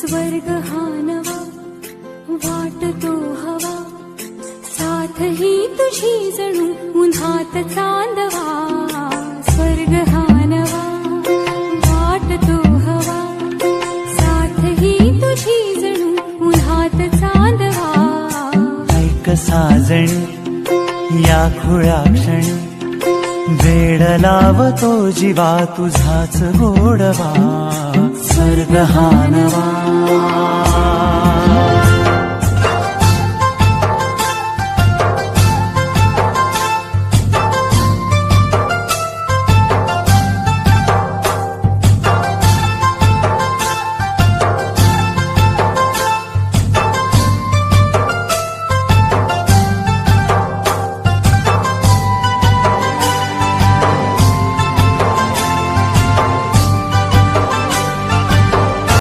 स्वर्ग हा नवा वाटतो हवा, साथ ही तुझी जणू उन्हात चांदवा. स्वर्ग हा नवा वाटतो हवा, साथ ही तुझी जणू उन्हात चांदवा. ऐक साजणी या खुळ्या क्षणी, वेड लावतो जीवा तुझाच गोडवा. स्वर्ग हा नवा.